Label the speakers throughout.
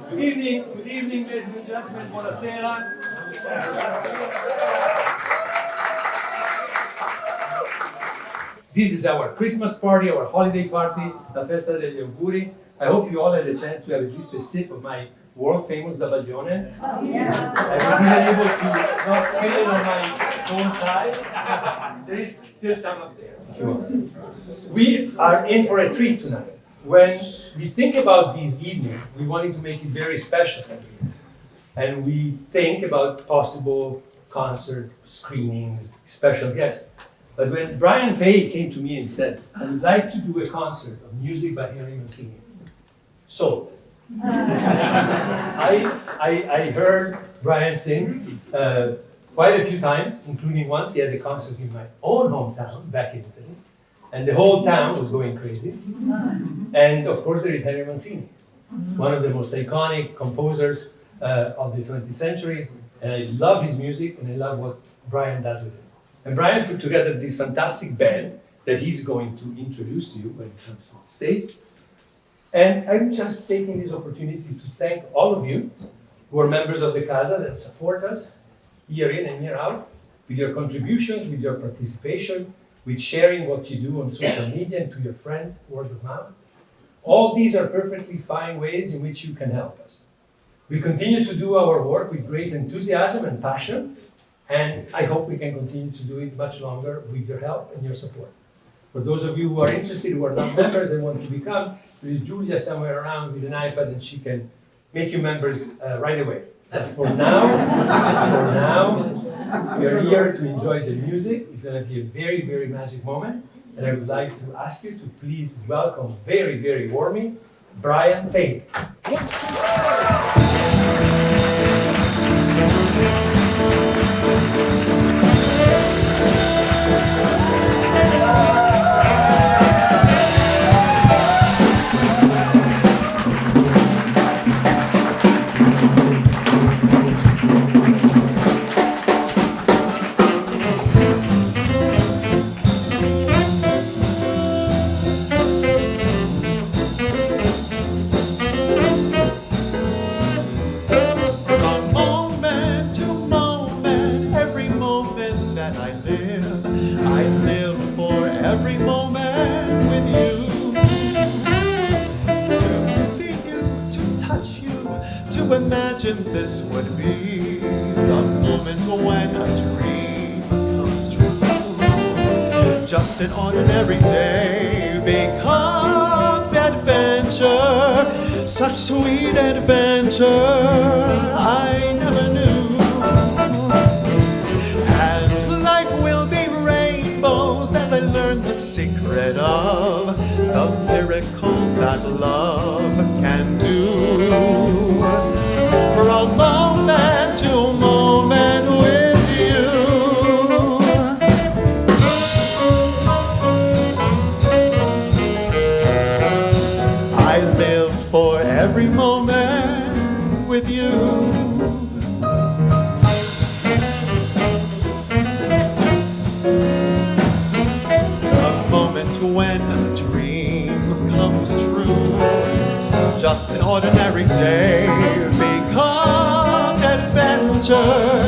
Speaker 1: Good evening, ladies and gentlemen. Buonasera. This is our Christmas party, our holiday party, La Festa degli Auguri. I hope you all had a chance to have at least a sip of my world-famous Dabaglione. Oh, yes. I was even able to not spill it on my own tie. There is still some up there. We are in for a treat tonight. When we think about these evenings, we wanted to make it very special. And we think about possible concert screenings, special guests. But when Brian Fahey came to me and said, I would like to do a concert of music by Henry Mancini. So, I heard Brian sing quite a few times, including once he had a concert in my own hometown, back in Italy. And the whole town was going crazy. And of course there is Henry Mancini, one of the most iconic composers of the 20th century. And I love his music and I love what Brian does with it. And Brian put together this fantastic band that he's going to introduce to you when he comes on stage. And I'm just taking this opportunity to thank all of you who are members of the Casa that support us year in and year out with your contributions, with your participation, with sharing what you do on social media and to your friends, word of mouth. All these are perfectly fine ways in which you can help us. We continue to do our work with great enthusiasm and passion, and I hope we can continue to do it much longer with your help and your support. For those of you who are interested, who are not members and want to become, there is Julia somewhere around with an iPad and she can make you members right away. But for now, we are here to enjoy the music. It's going to be a very, very magic moment. And I would like to ask you to please welcome very, very warmly, Brian Fahey.
Speaker 2: This would be the moment when a dream comes true. Just an ordinary day becomes adventure, such sweet adventure I never knew. And life will be rainbows as I learn the secret of the miracle that love can do. From moment to moment with you, I live for every moment with you. The moment when a dream comes true, just an ordinary day becomes adventure,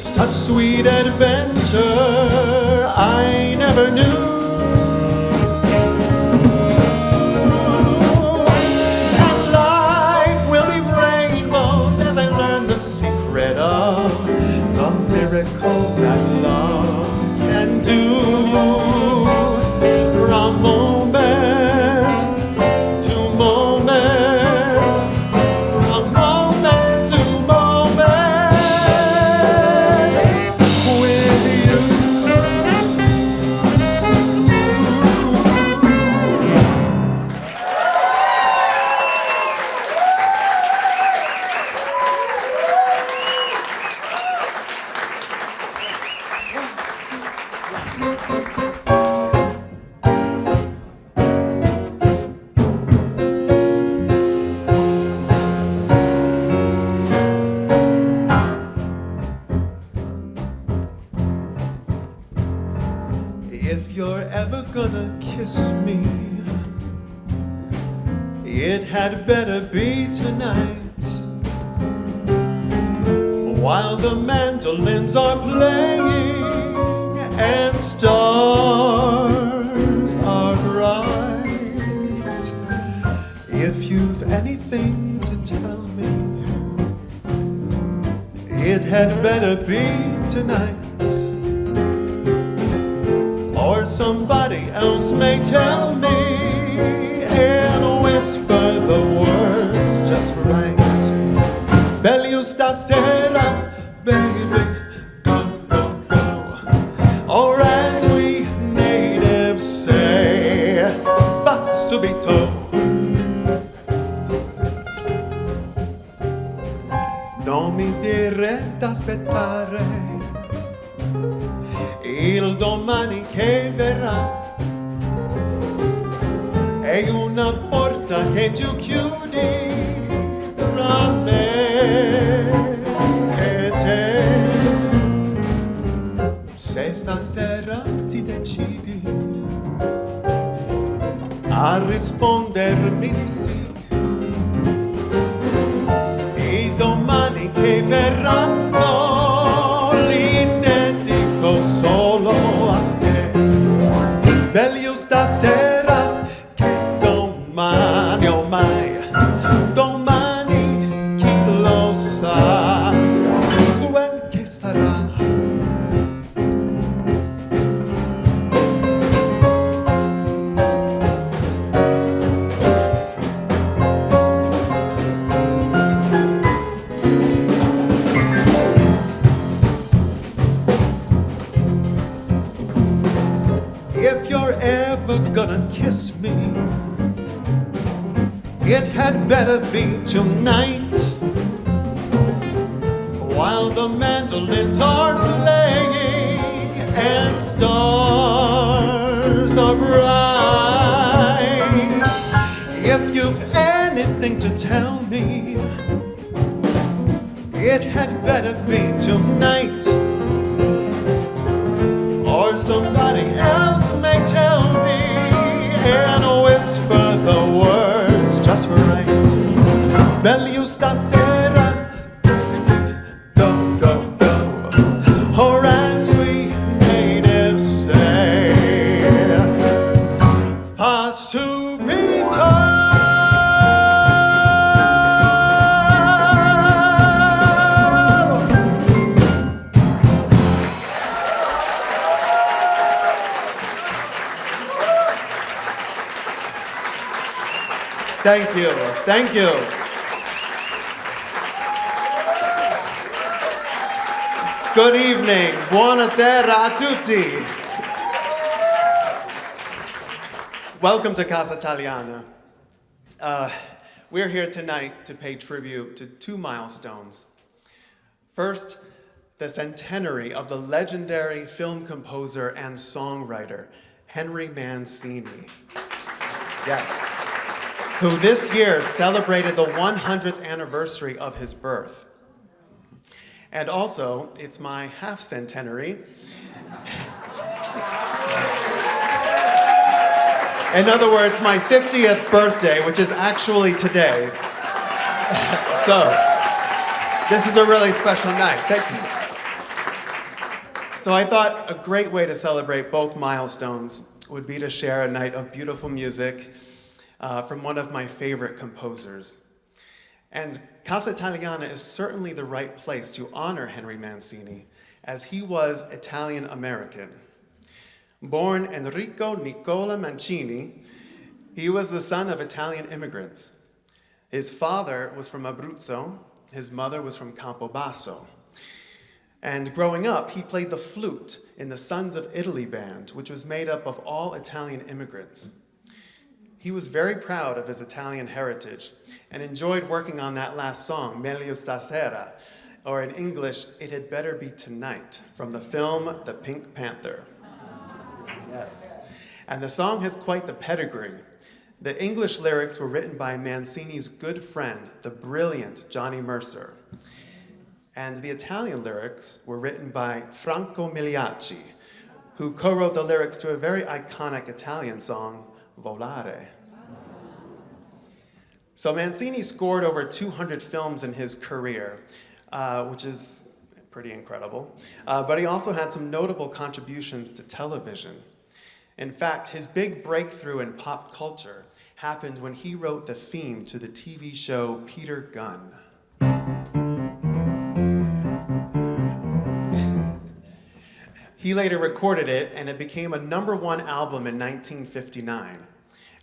Speaker 2: such sweet adventure I never knew. And life will be rainbows as I learn the secret of the miracle that love can do. From moment to moment, from moment to moment with you. If you're ever gonna kiss me, it had better be tonight. while the mandolins are playing and stars are bright. If you've anything to tell me, it had better be tonight, or somebody else may tell me and whisper the words just right. Meglio stasera, baby, go, go, go. Or as we natives say, va subito. Non mi direte aspettare il domani che verrà. È una porta che tu chiudi tra me e te. Se stasera ti decidi a rispondermi di sì, i domani che verranno li dedico solo a te. Meglio stasera che domani, oh mai, domani chi lo sa quel che sarà. If you're ever gonna kiss me, it had better be tonight, while the mandolins are playing and stars are bright. If you've anything to tell me, it had better be tonight, or somebody else may tell me and whisper the words just right. Meglio stasera, go, go, go. Or as we natives say, fa subito. Thank you, thank you. Good evening, buonasera a tutti. Welcome to Casa Italiana. We're here tonight to pay tribute to two milestones. First, the centenary of the legendary film composer and songwriter, Henry Mancini. Yes. Who this year celebrated the 100th anniversary of his birth. And also, it's my half-centenary. In other words, my 50th birthday, which is actually today. So, this is a really special night. Thank you. So I thought a great way to celebrate both milestones would be to share a night of beautiful music from one of my favorite composers. And Casa Italiana is certainly the right place to honor Henry Mancini, as he was Italian-American. Born Enrico Nicola Mancini, he was the son of Italian immigrants. His father was from Abruzzo, his mother was from Campobasso. And growing up, he played the flute in the Sons of Italy band, which was made up of all Italian immigrants. He was very proud of his Italian heritage and enjoyed working on that last song, Meglio stasera, or in English, It Had Better Be Tonight, from the film The Pink Panther. Yes. And the song has quite the pedigree. The English lyrics were written by Mancini's good friend, the brilliant Johnny Mercer. And the Italian lyrics were written by Franco Migliacci, who co-wrote the lyrics to a very iconic Italian song, Volare. So Mancini scored over 200 films in his career, which is pretty incredible. But he also had some notable contributions to television. In fact, his big breakthrough in pop culture happened when he wrote the theme to the TV show Peter Gunn. He later recorded it, and it became a #1 album in 1959.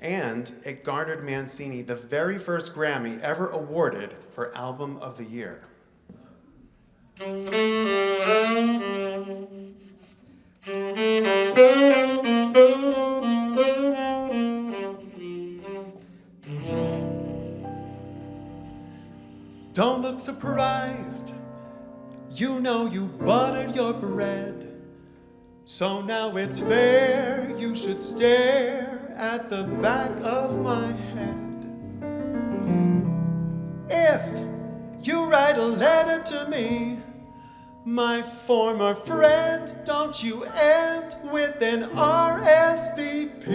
Speaker 2: And it garnered Mancini the very first Grammy ever awarded for Album of the Year. Don't look surprised, you know you buttered your bread. So now it's fair, you should stare at the back of my head. If you write a letter to me, my former friend, don't you end with an RSVP.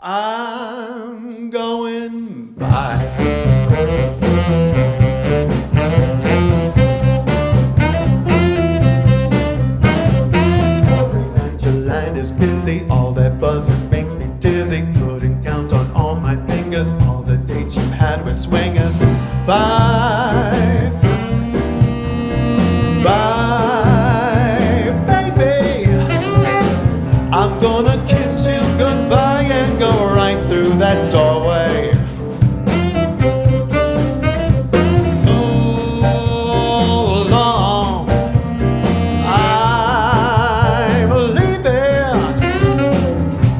Speaker 2: I'm going bye. Is busy, all that buzzing makes me dizzy. Couldn't count on all my fingers all the dates you had with swingers. Bye, bye, baby. I'm gonna kiss you goodbye and go right through that doorway. So long,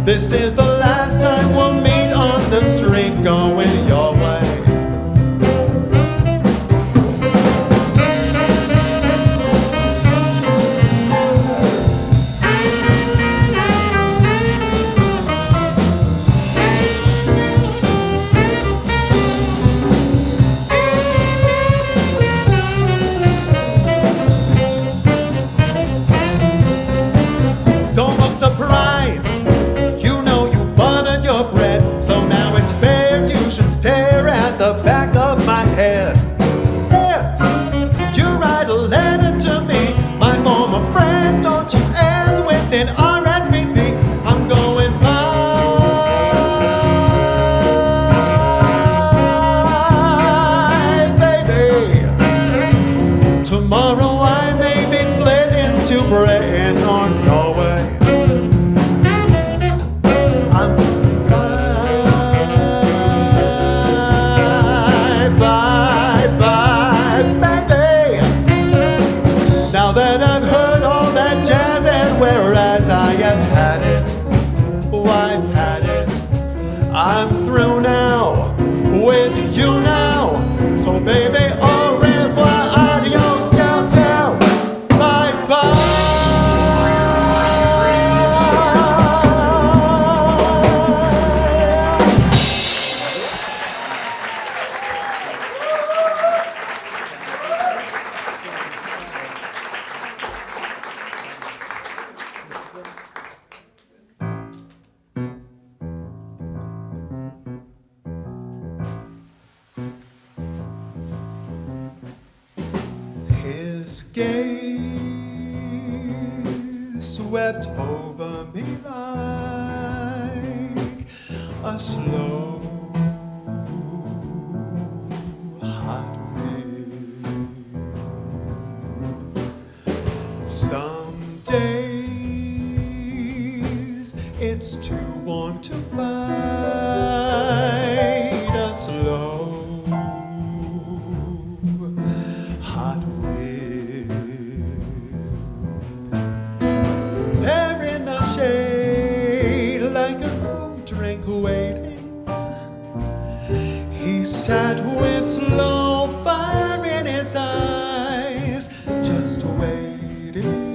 Speaker 2: this is the last time we'll meet on the street going your way. Don't look surprised. Stare at the back of my head. If you write a letter to me, my former friend, don't you end with an RSVP. I'm going bye, baby. Tomorrow I may be split into Britain or Norway. Whereas I have had it, oh, I've had it. I'm through now, with you now. So baby, au revoir, adios, ciao, ciao, bye, bye. His gaze swept over me like a slow, hot wind. Some days it's too warm to bite a slow, hot wind. There in the shade, like a cool drink waiting, he sat with slow fire in his eyes, just waiting.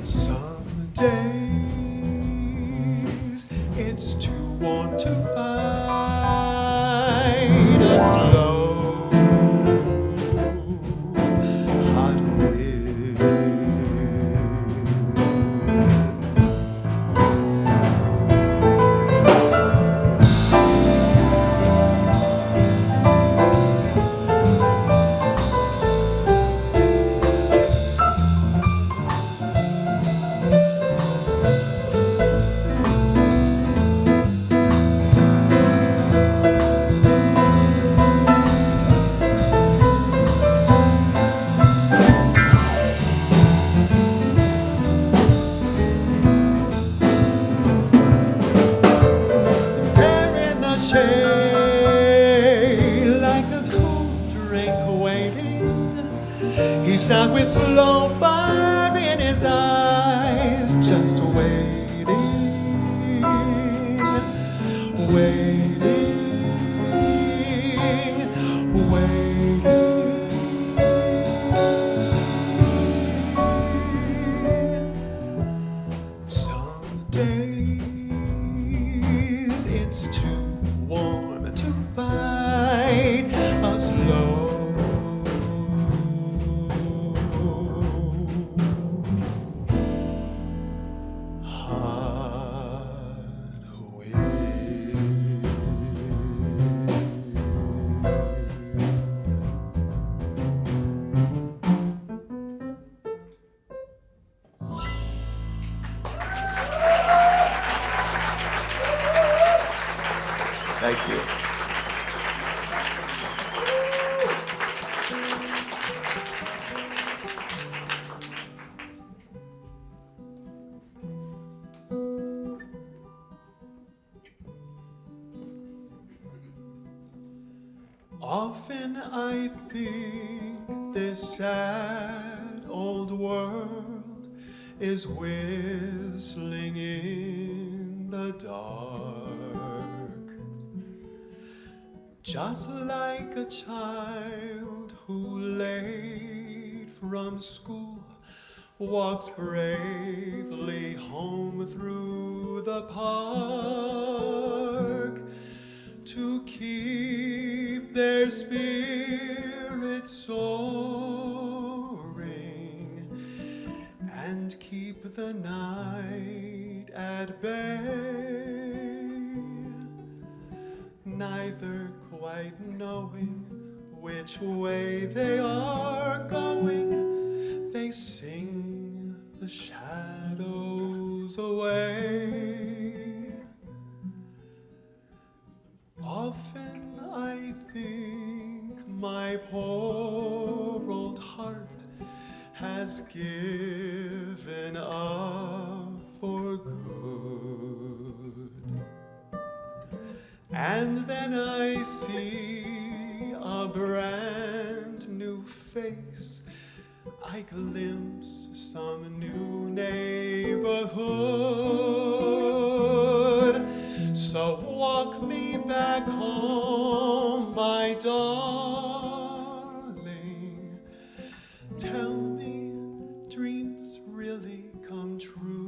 Speaker 2: Some days it's too warm to fight a slow, hot wind. this low fire in his eyes, just waiting, waiting, waiting. Some days it's too warm to fight a slow Thank you. Often I think this sad old world is whistling in the dark, just like a child who late from school walks bravely home through the park to keep their spirits soaring and keep the night at bay, neither quite knowing which way they are going. They sing the shadows away. Often I think my poor old heart has given up for good. And then I see a brand new face, I glimpse some new neighborhood. So walk me back home, my darling. Tell me dreams really come true.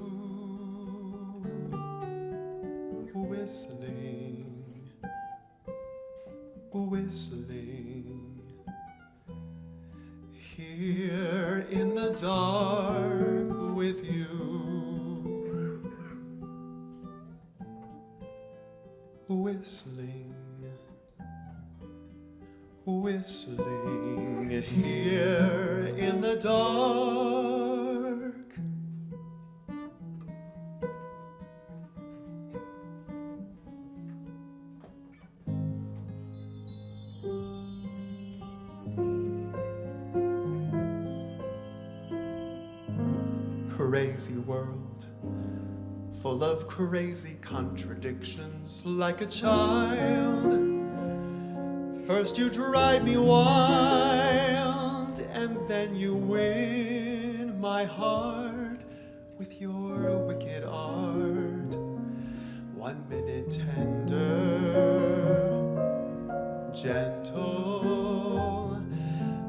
Speaker 2: Whistling, whistling, here in the dark with you. Whistling, whistling, here in the dark. Crazy world, full of crazy contradictions, like a child. First you drive me wild, and then you win my heart with your wicked art. 1 minute tender, gentle,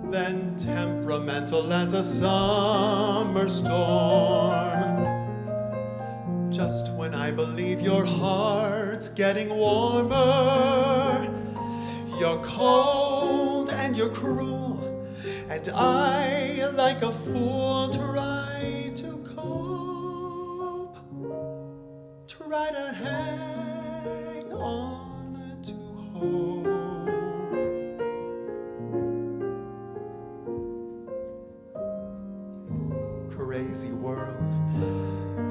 Speaker 2: then temperamental as a summer storm. Just when I believe your heart's getting warmer, you're cold and you're cruel, and I, like a fool, try to cope, try to hang on to hope. Crazy world,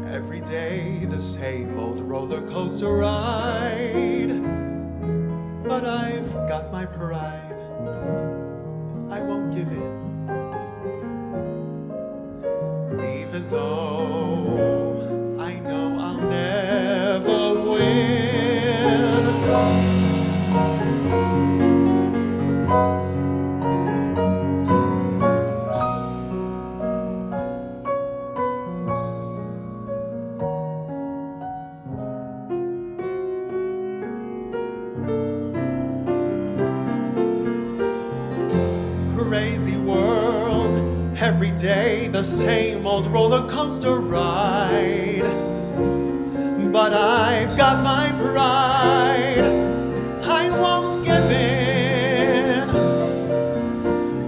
Speaker 2: every day the same old roller coaster ride. But I've got my pride, I won't give in. Even though I know I'll never win. the same old roller coaster ride. But I've got my pride, I won't give in,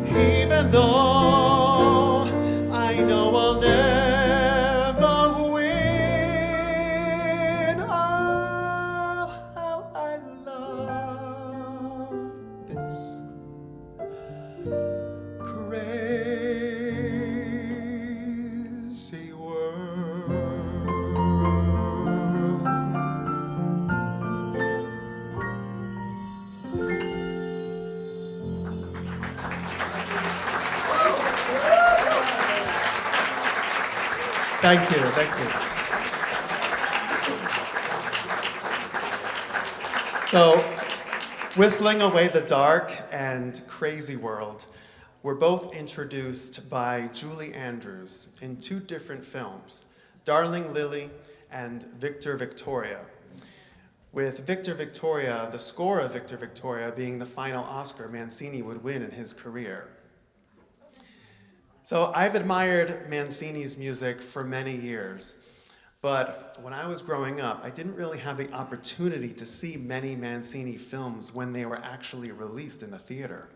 Speaker 2: even though I know I'll never win. Oh, how I love this crazy world. Thank you, thank you. So, Whistling Away the Dark and Crazy World were both introduced by Julie Andrews in two different films, Darling Lily and Victor Victoria, with Victor Victoria, the score of Victor Victoria, being the final Oscar Mancini would win in his career. So I've admired Mancini's music for many years, but when I was growing up, I didn't really have the opportunity to see many Mancini films when they were actually released in the theater.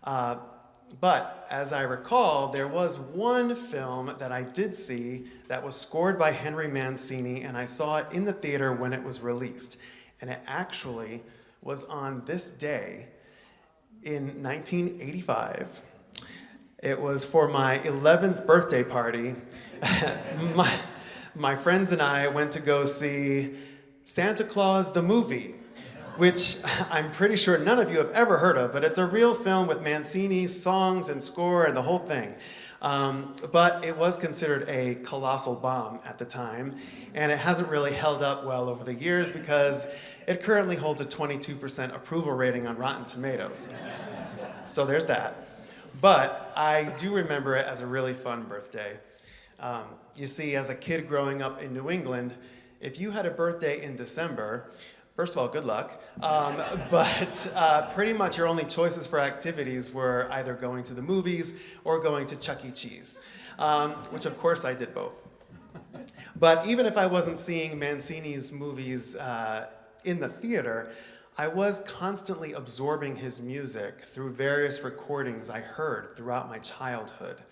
Speaker 2: But as I recall, there was one film that I did see that was scored by Henry Mancini, and I saw it in the theater when it was released. And it actually was on this day in 1985. It was for my 11th birthday party. My friends and I went to go see Santa Claus the movie, which I'm pretty sure none of you have ever heard of, but it's a real film with Mancini's songs and score and the whole thing. But it was considered a colossal bomb at the time, and it hasn't really held up well over the years because it currently holds a 22% approval rating on Rotten Tomatoes. So there's that. But I do remember it as a really fun birthday. You see, as a kid growing up in New England, if you had a birthday in December, first of all, good luck, but pretty much your only choices for activities were either going to the movies or going to Chuck E. Cheese, which of course I did both. But even if I wasn't seeing Mancini's movies in the theater, I was constantly absorbing his music through various recordings I heard throughout my childhood,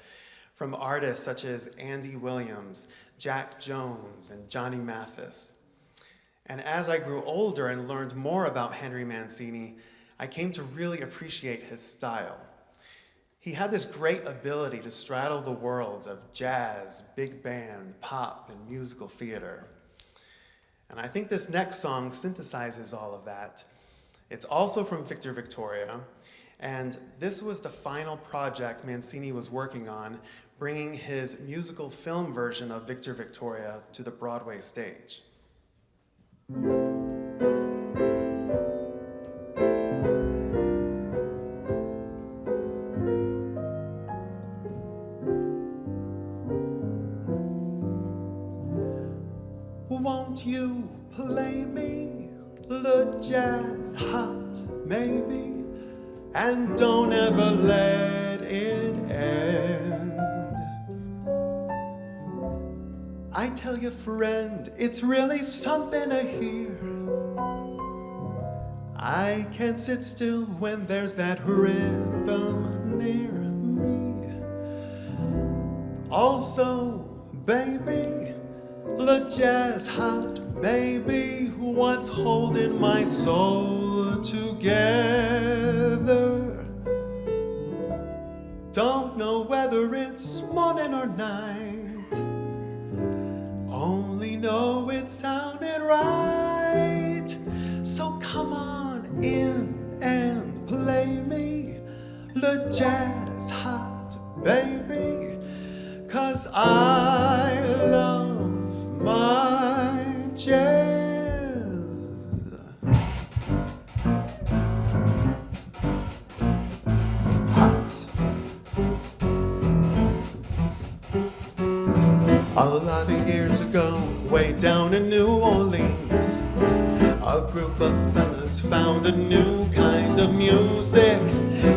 Speaker 2: from artists such as Andy Williams, Jack Jones, and Johnny Mathis. And as I grew older and learned more about Henry Mancini, I came to really appreciate his style. He had this great ability to straddle the worlds of jazz, big band, pop, and musical theater. And I think this next song synthesizes all of that. It's also from Victor Victoria, and this was the final project Mancini was working on, bringing his musical film version of Victor Victoria to the Broadway stage. Won't you play me the jazz hot, maybe, and don't ever let it end? I tell you, friend, it's really something to hear. I can't sit still when there's that rhythm near me. Also, baby, the jazz hot, baby, what's holding my soul together? Don't know whether it's morning or night, only know it sounded right. So come on in and play me the jazz hot, baby, 'cause I love my jazz. Hot. A lot of years ago, way down in New Orleans, a group of fellas found a new kind of music,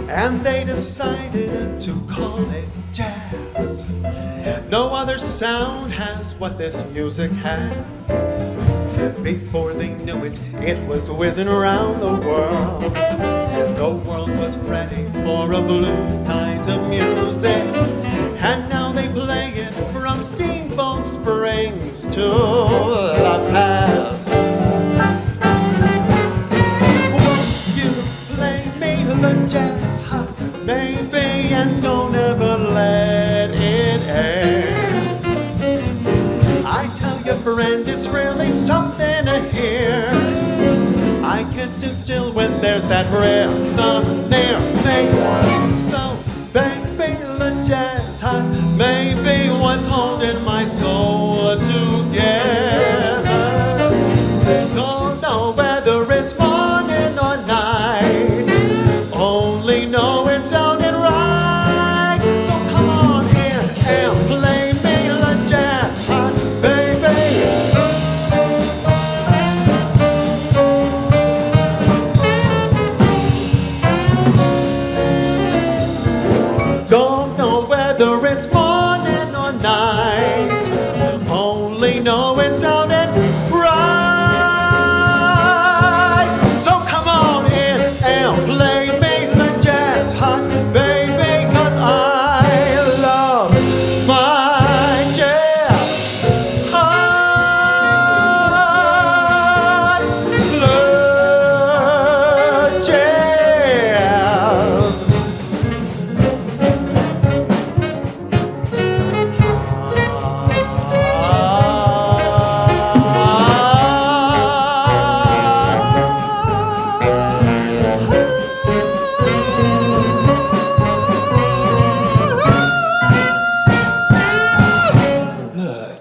Speaker 2: and they decided to call it jazz. jazz. No other sound has what this music has. Before they knew it, it was whizzing around the world. The world was ready for a blue kind of music, and now they play it from Steamboat Springs to La Paz. Won't you play me the jazz hot, baby, and don't ever let it end? I tell you, friend, it's really something to hear. I can't sit still when there's that rhythm near me. So, baby, the jazz hot, maybe what's holding my soul together. Don't know whether it's morning or night, only know it sounded right. So come on in and play me the jazz hot, baby. Don't know whether it's morning or night, only know it sounded right. So come on in and play me the jazz hot, baby, 'cause I love my jazz hot, blood jazz.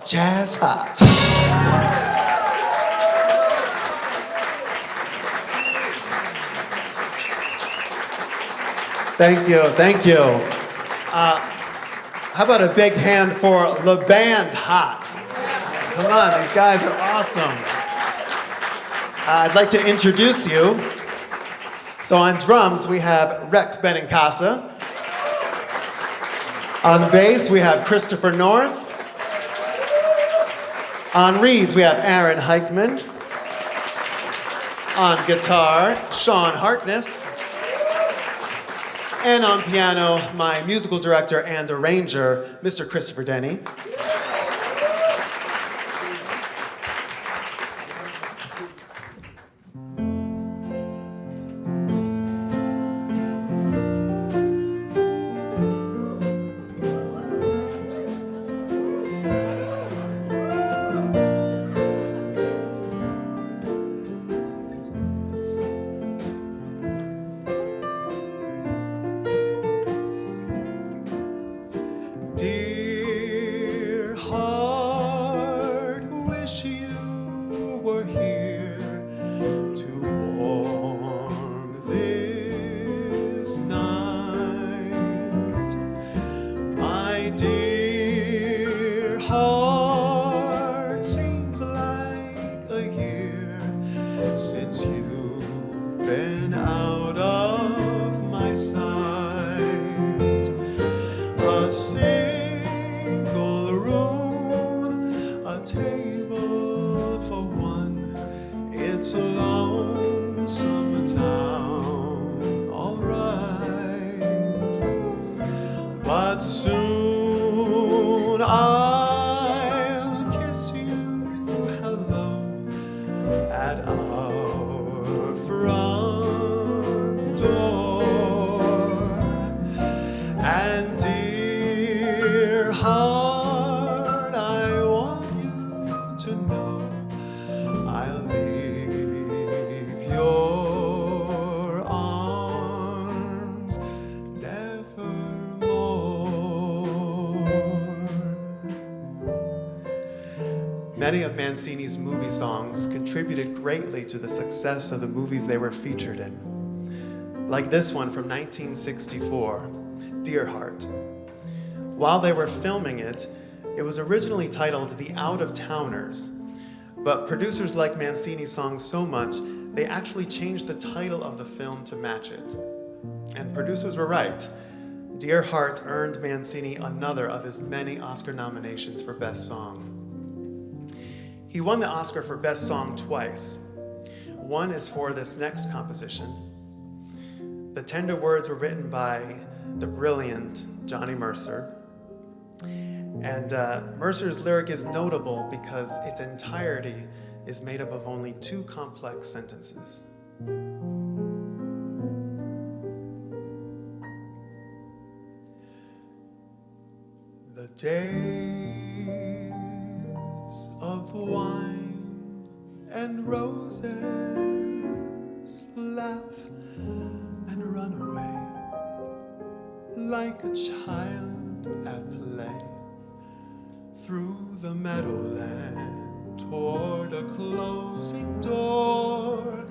Speaker 2: Jazz hot. Thank you, thank you. How about a big hand for the band hot? Come on, these guys are awesome. I'd like to introduce you. So on drums, we have Rex Benincasa. On bass, we have Christopher North. On reeds, we have Aaron Heickman. On guitar, Sean Harkness. And on piano, my musical director and arranger, Mr. Christopher Denny. Dear heart, wish you were here to warm this night. My dear heart, seems like a year since you've been out of my sight. A single room, a table for one. It's a lonesome town, all right. But soon I'll kiss you hello at our front door. And dear heart, I want you to know I'll leave your arms nevermore. Many of Mancini's movie songs contributed greatly to the success of the movies they were featured in. Like this one from 1964, Dear Heart. While they were filming it, it was originally titled The Out-of-Towners, but producers liked Mancini's song so much, they actually changed the title of the film to match it. And producers were right. Dear Heart earned Mancini another of his many Oscar nominations for Best Song. He won the Oscar for Best Song twice. One is for this next composition. The tender words were written by the brilliant Johnny Mercer. And Mercer's lyric is notable because its entirety is made up of only two complex sentences. The days of wine and roses laugh and run away like a child at play through the meadowland toward a closing door,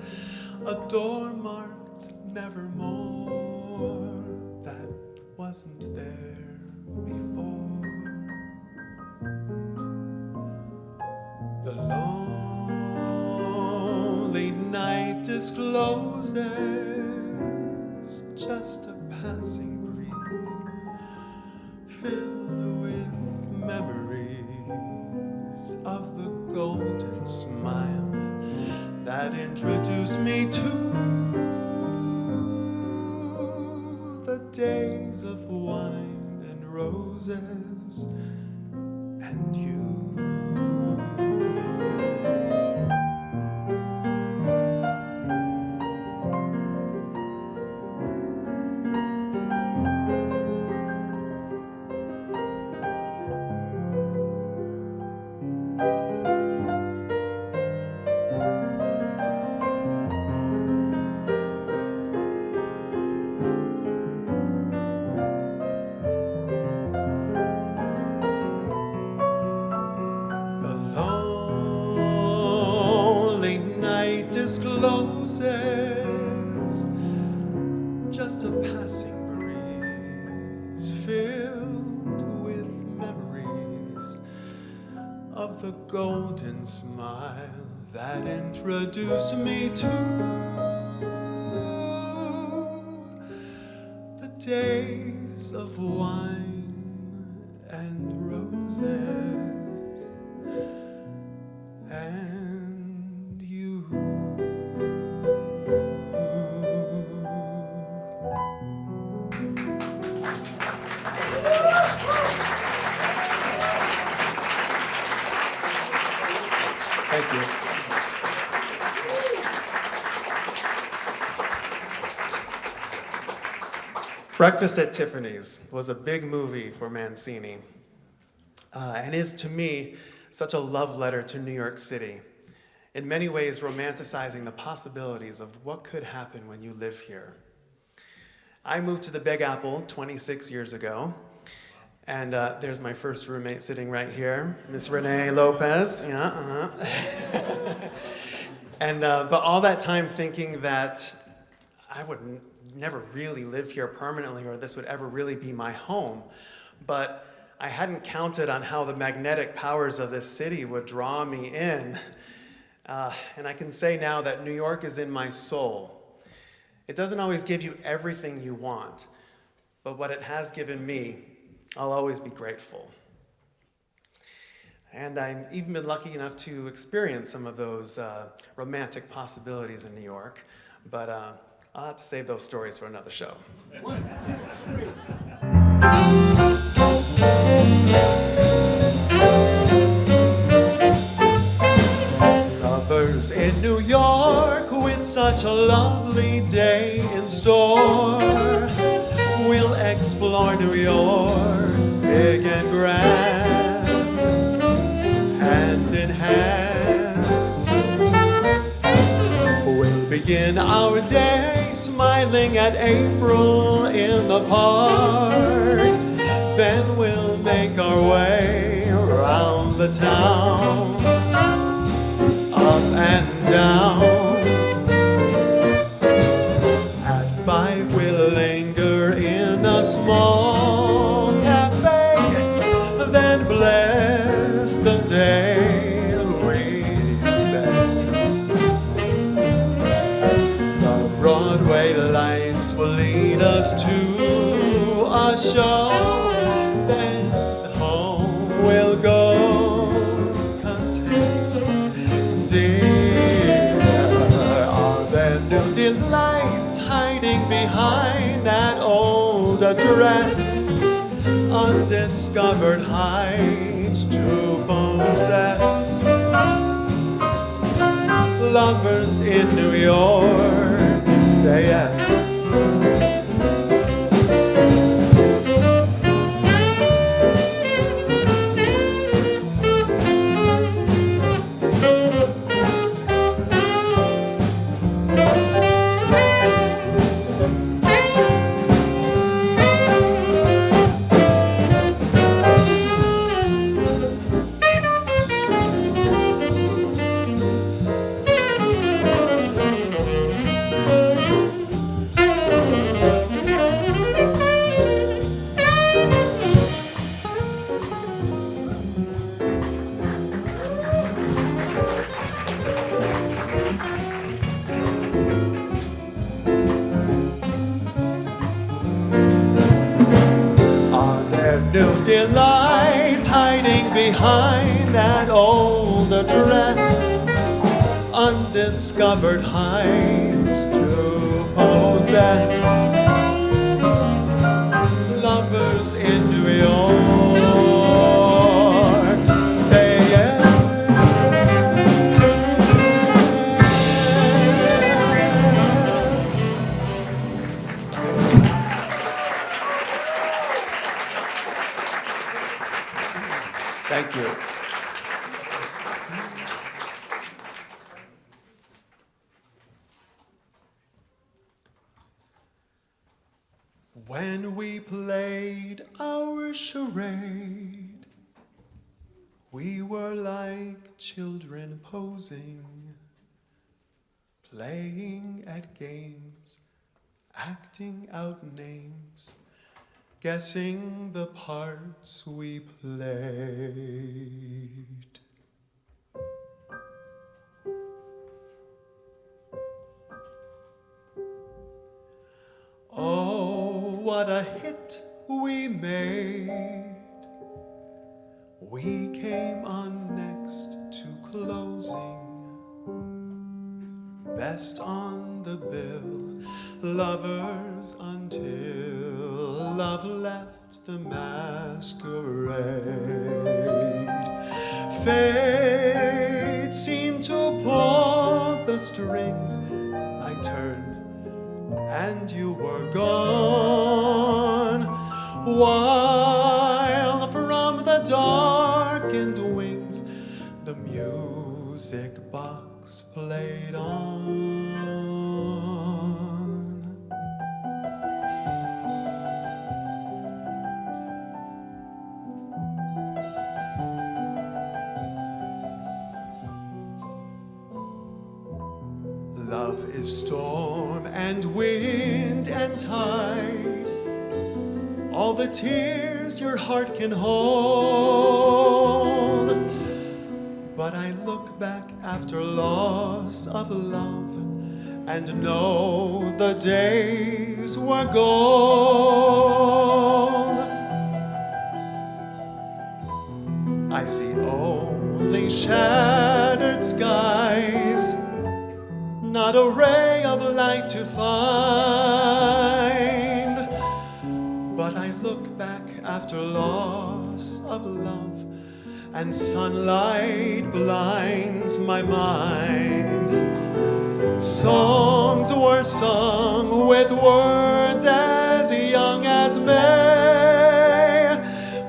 Speaker 2: a door marked nevermore that wasn't there before. The lonely night discloses just a passing breeze filled with memories of the golden smile that introduced me to the days of wine and roses and you. Discloses just a passing breeze filled with memories of the golden smile that introduced me to the days of wine and roses and you. Thank you. Breakfast at Tiffany's was a big movie for Mancini, and is to me such a love letter to New York City, in many ways romanticizing the possibilities of what could happen when you live here. I moved to the Big Apple 26 years ago, and there's my first roommate sitting right here, Miss Renee Lopez. Yeah, And but all that time thinking that I would never really live here permanently, or this would ever really be my home. But I hadn't counted on how the magnetic powers of this city would draw me in. And I can say now that New York is in my soul. It doesn't always give you everything you want, but what it has given me, I'll always be grateful. And I've even been lucky enough to experience some of those romantic possibilities in New York, but I'll have to save those stories for another show.
Speaker 3: 1, 2, 3.
Speaker 2: Lovers in New York with such a lovely day in store. We'll explore New York, big and grand, hand in hand. We'll begin our day smiling at April in the park. Then we'll make our way around the town, up and down. At 5 we'll linger in a small cafe, then bless the day we spent. The Broadway lights will lead us to a will go content. Dear, are there new delights hiding behind that old address? Undiscovered heights to possess. Lovers in New York say yes. Delight hiding behind that old address. Undiscovered heights to possess. Lovers in New York say yes. Thank you. When we played our charade, we were like children posing, playing at games, acting out names, guessing the parts we played. Oh, what a hit we made. We came on next to closing, best on the bill, lovers until love left the masquerade. Fate seemed to pull the strings. I turned and you were gone, while from the darkened wings the music box played on. Love is storm and wind and tide, all the tears your heart can hold. But I look back after loss of love and know the days were gone. I see only shattered skies, not a ray of light to find. But I look back after loss of love, and sunlight blinds my mind. Songs were sung with words as young as May,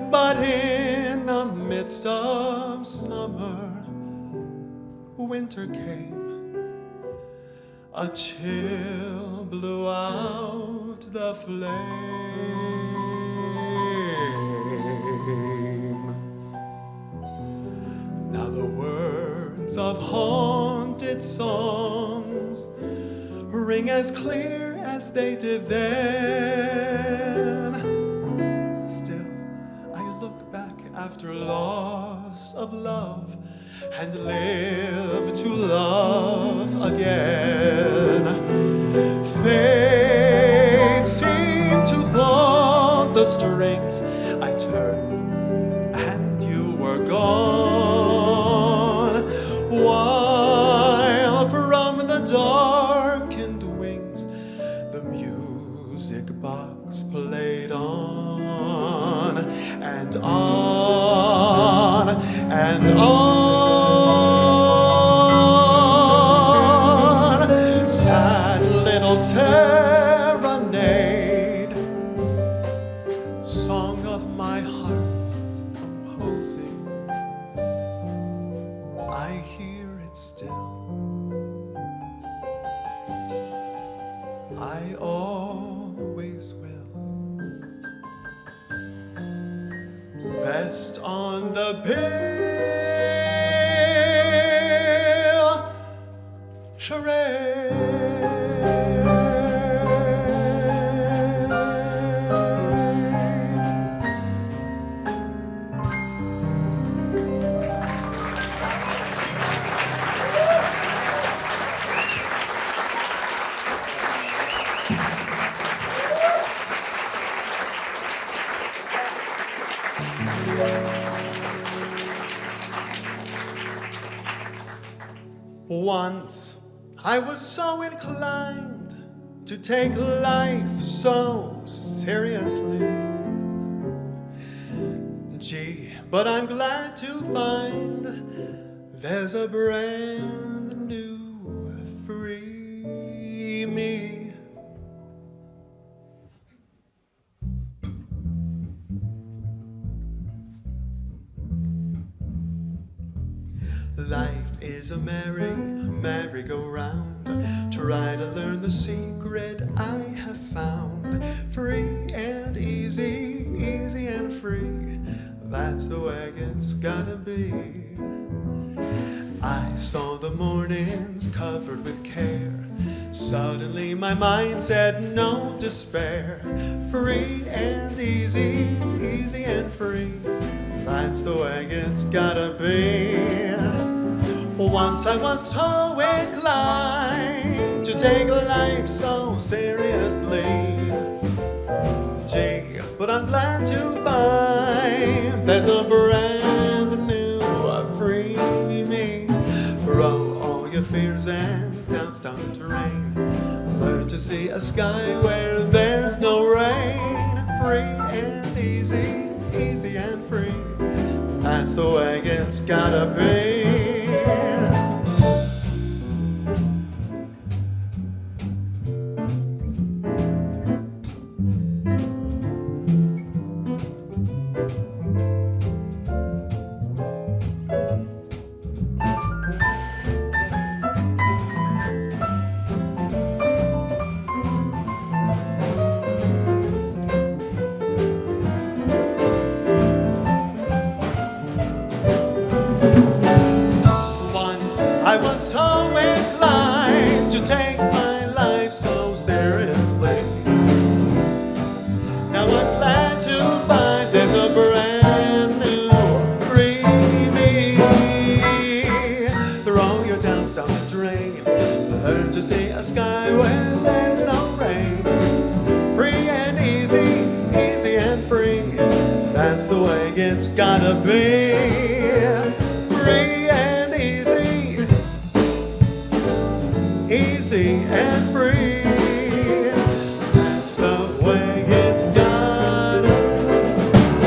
Speaker 2: but in the midst of summer, winter came. A chill blew out the flame. Now the words of haunted songs ring as clear as they did then. Still, I look back after loss of love and live to love again. Fate seemed to pull the strings. I turned and you are gone, while from the darkened wings the music box played on and on and on. Sad little serenade, song of my heart's composing. I hear it still. I always will. Best on the bill, Charade. Once I was so inclined to take life so seriously. Gee, but I'm glad to find there's a brand new free me. Life is a merry-go-round. Try to learn the secret I have found. Free and easy, easy and free. That's the way it's gotta be. I saw the mornings covered with care. Suddenly my mind said no despair. Free and easy, easy and free. That's the way it's gotta be. Once I was so inclined to take life so seriously. Gee, but I'm glad to find there's a brand new free me. Throw all your fears and doubts down to rain. Learn to see a sky where there's no rain. Free and easy, easy and free. That's the way it's gotta be. I was so inclined to take my life so seriously. Now I'm glad to find there's a brand new free me. Throw your doubts down the drain. Learn to see a sky where there's no rain. Free and easy, easy and free. That's the way it's gotta be. Free and easy, easy and free. That's the way it's gotta be.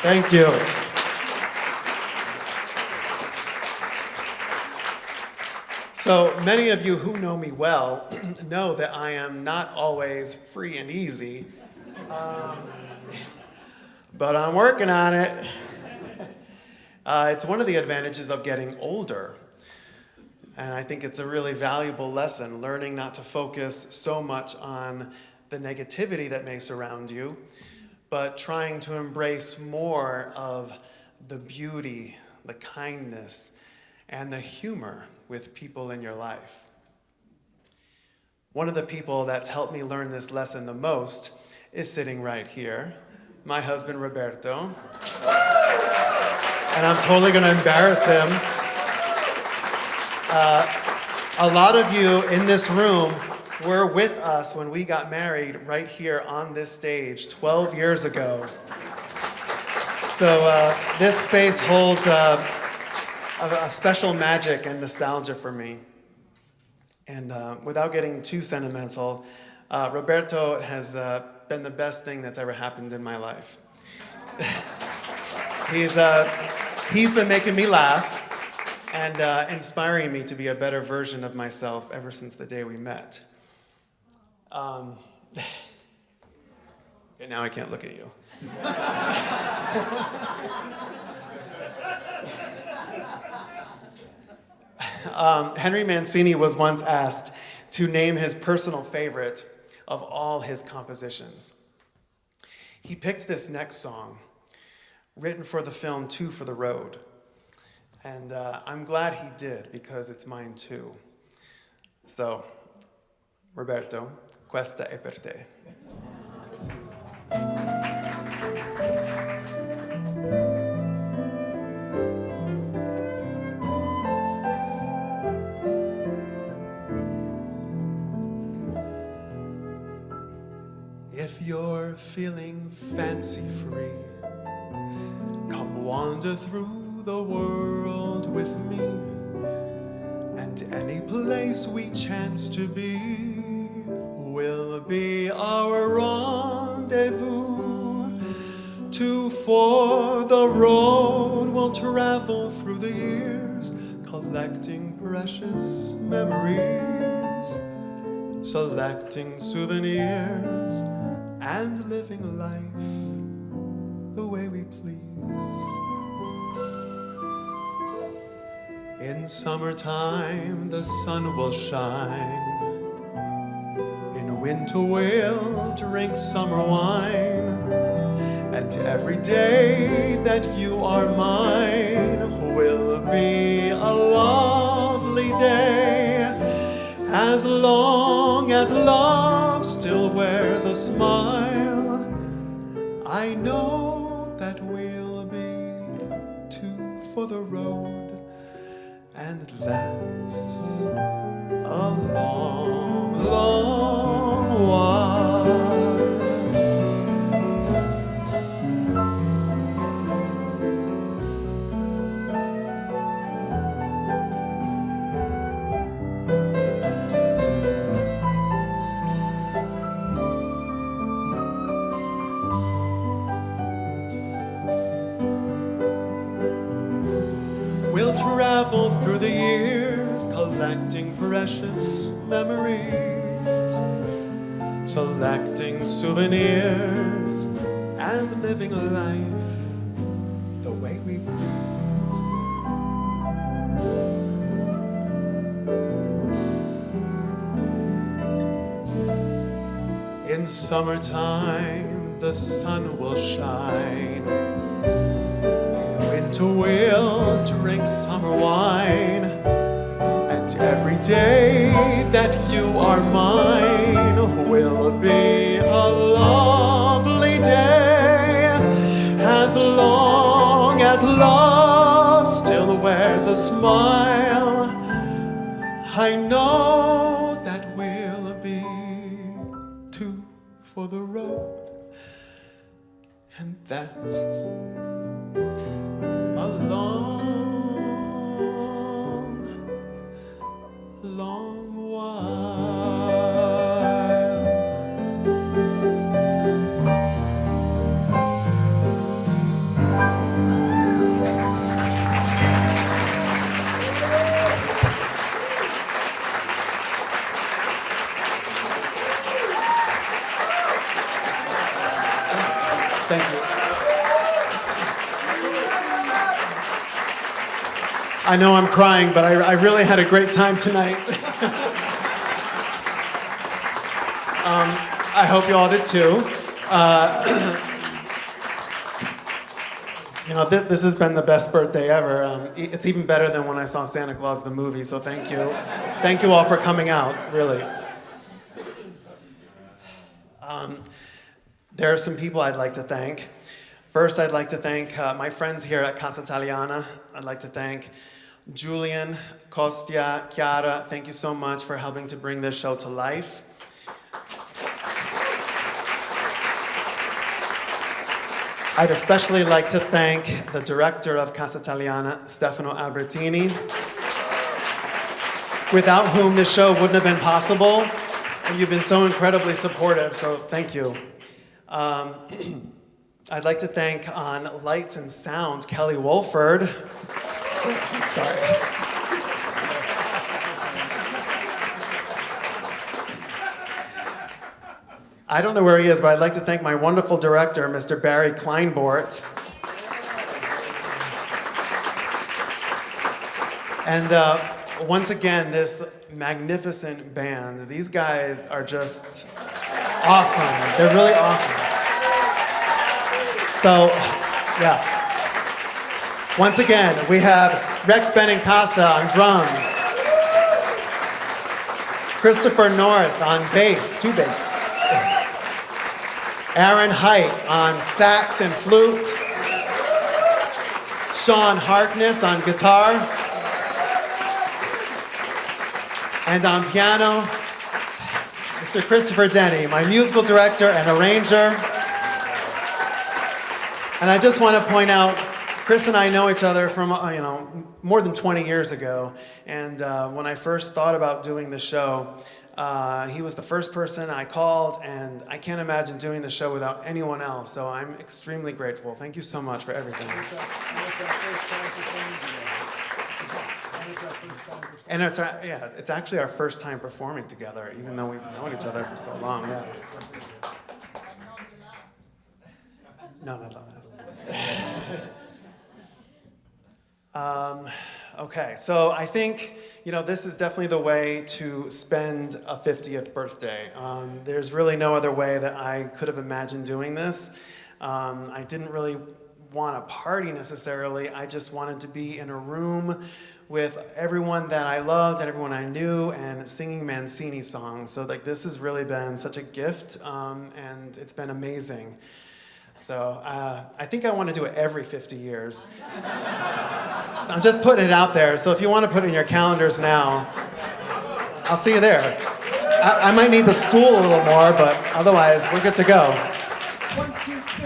Speaker 2: Thank you. So many of you who know me well know that I am not always free and easy, but I'm working on it. It's one of the advantages of getting older, and I think it's a really valuable lesson, learning not to focus so much on the negativity that may surround you, but trying to embrace more of the beauty, the kindness, and the humor with people in your life. One of the people that's helped me learn this lesson the most is sitting right here, my husband Roberto. and I'm totally going to embarrass him. A lot of you in this room were with us when we got married right here on this stage 12 years ago. So this space holds a special magic and nostalgia for me. And without getting too sentimental, Roberto has been the best thing that's ever happened in my life. He's been making me laugh and inspiring me to be a better version of myself ever since the day we met. Okay, now I can't look at you. Henry Mancini was once asked to name his personal favorite of all his compositions. He picked this next song, written for the film Two for the Road. And I'm glad he did, because it's mine too. So, Roberto, questa è per te. If you're feeling fancy-free, come wander through the world with me, and any place we chance to be will be our rendezvous. Two for the road, we'll travel through the years, collecting precious memories, selecting souvenirs, and living life the way we please. In summertime, the sun will shine. In winter, we'll drink summer wine. And every day that you are mine will be a lovely day. As long as love still wears a smile, I know that we'll be two for the road. And that's a long, long while. We'll travel through the years, collecting precious memories, selecting souvenirs, and living a life the way we please. In summertime, the sun will shine. To we'll drink summer wine, and every day that you are mine will be a lovely day. As long as love still wears a smile, I know that we'll be two for the road, and that's a long, long while. Thank you. I know I'm crying, but I really had a great time tonight. I hope you all did too. This has been the best birthday ever. It's even better than when I saw Santa Claus the movie, so thank you. Thank you all for coming out, really. There are some people I'd like to thank. First, I'd like to thank my friends here at Casa Italiana. I'd like to thank Julian, Kostya, Chiara. Thank you so much for helping to bring this show to life. I'd especially like to thank the director of Casa Italiana, Stefano Albertini, without whom this show wouldn't have been possible. And you've been so incredibly supportive, so thank you. I'd like to thank on lights and sound, Kelly Wolford. Sorry. I don't know where he is, but I'd like to thank my wonderful director, Mr. Barry Kleinbort. And once again, this magnificent band. These guys are just awesome. They're really awesome. So, yeah. Once again, we have Rex Benincasa on drums, Christopher North on bass, 2 bass, Aaron Heick on sax and flute, Sean Harkness on guitar, and on piano, Mr. Christopher Denny, my musical director and arranger. And I just want to point out, Chris and I know each other from, more than 20 years ago. And when I first thought about doing the show, he was the first person I called, and I can't imagine doing the show without anyone else. So I'm extremely grateful. Thank you so much for everything. And it's actually our first time performing together, even though we've known each other for so long. Yeah. No, not that last. Okay, so I think, this is definitely the way to spend a 50th birthday. There's really no other way that I could have imagined doing this. I didn't really want a party necessarily. I just wanted to be in a room with everyone that I loved and everyone I knew and singing Mancini songs. So this has really been such a gift, and it's been amazing. So I think I want to do it every 50 years. I'm just putting it out there. So if you want to put it in your calendars now, I'll see you there. I might need the stool a little more, but otherwise we're good to go.
Speaker 3: 1, 2, 3.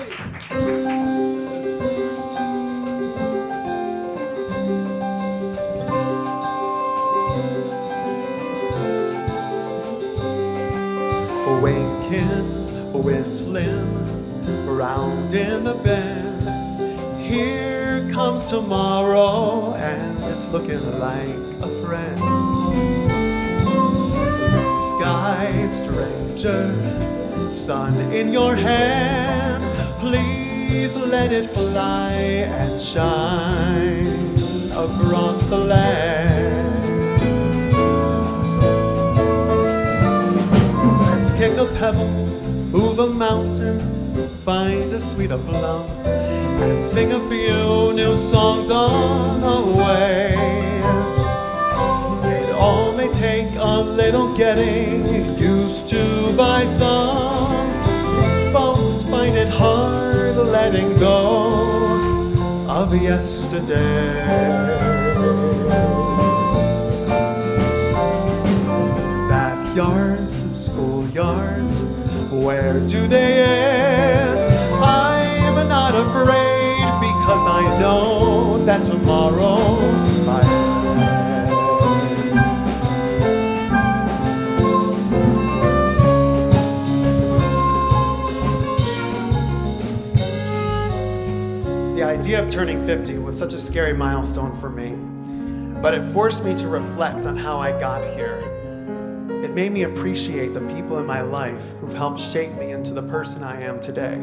Speaker 2: Waking, whistling, around in the bend. Here comes tomorrow, and it's looking like a friend. Blue sky, stranger, sun in your hand. Please let it fly and shine across the land. Let's kick a pebble, move a mountain, find a sweeter plum, and sing a few new songs on the way. It all may take a little getting used to by some. Folks find it hard letting go of yesterday. Backyards, schoolyards, where do they end? I'm not afraid because I know that tomorrow's my end. The idea of turning 50 was such a scary milestone for me, but it forced me to reflect on how I got here. It made me appreciate the people in my life who've helped shape me into the person I am today.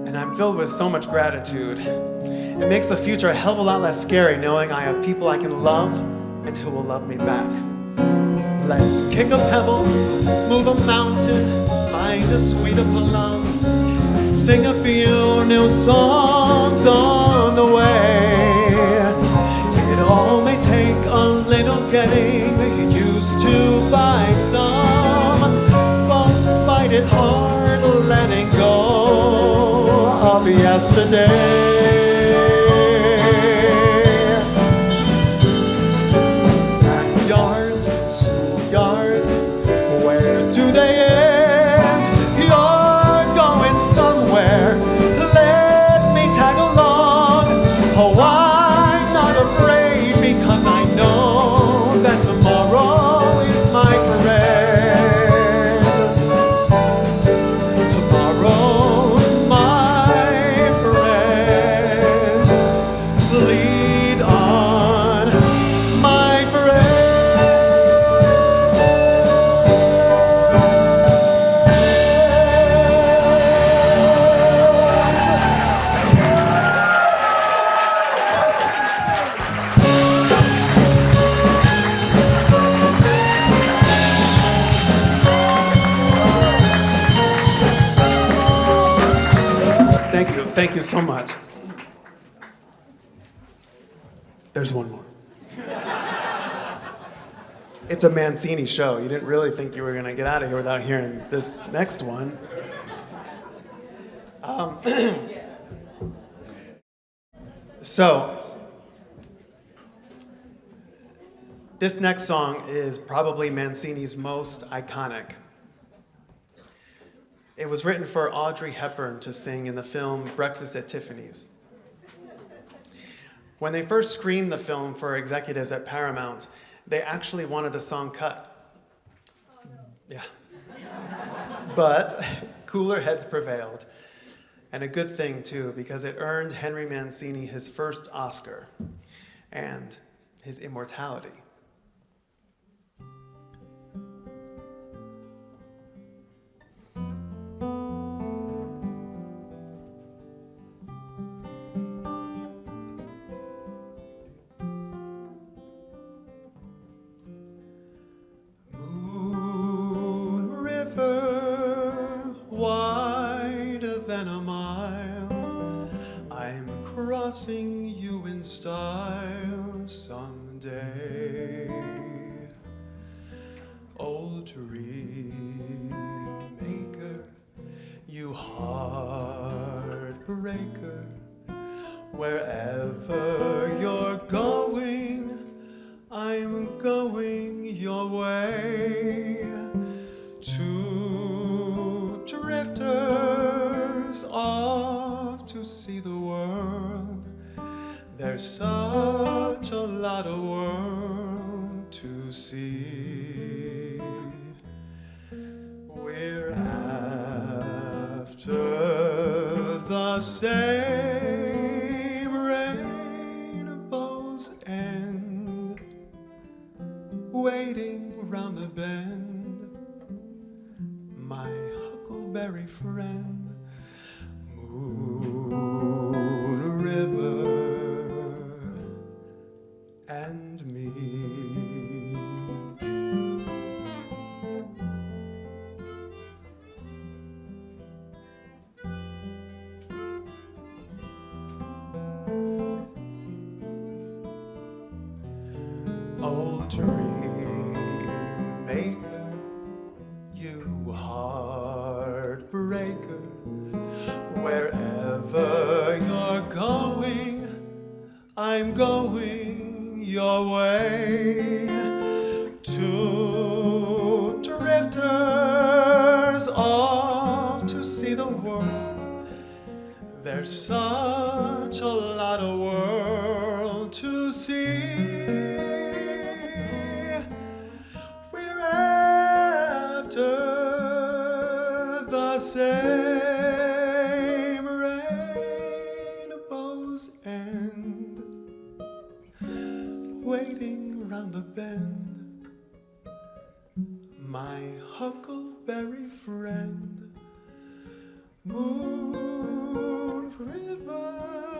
Speaker 2: And I'm filled with so much gratitude. It makes the future a hell of a lot less scary knowing I have people I can love and who will love me back. Let's kick a pebble, move a mountain, find a sweeter plum, and sing a few new songs on the way. It all may take a little getting used to by some. Folks find it hard letting go of yesterday. Backyards, schoolyards, where do they end? You're going somewhere, let me tag along. Oh, I'm not afraid because I know that tomorrow is my friend. Tomorrow's my friend. Lead on, my Thank you so much. There's one more. It's a Mancini show. You didn't really think you were going to get out of here without hearing this next one. So, this next song is probably Mancini's most iconic. It was written for Audrey Hepburn to sing in the film Breakfast at Tiffany's. When they first screened the film for executives at Paramount, they actually wanted the song cut. Yeah. But cooler heads prevailed. And a good thing, too, because it earned Henry Mancini his first Oscar and his immortality. Crossing you in style someday. Old dream maker, you heartbreaker, wherever you're going, I'm going your way. Two drifters off to see the world. There's such a lot of world to see. We're after the same rainbow's end, waiting round the bend, my huckleberry friend. Moon River and me. Old dream maker, you heartbreaker, wherever you're going, I'm going your way. Two drifters off to see the world. There's such a lot of world to see. We're after the same rainbow's end, waiting round the bend, my huckleberry friend. Moon River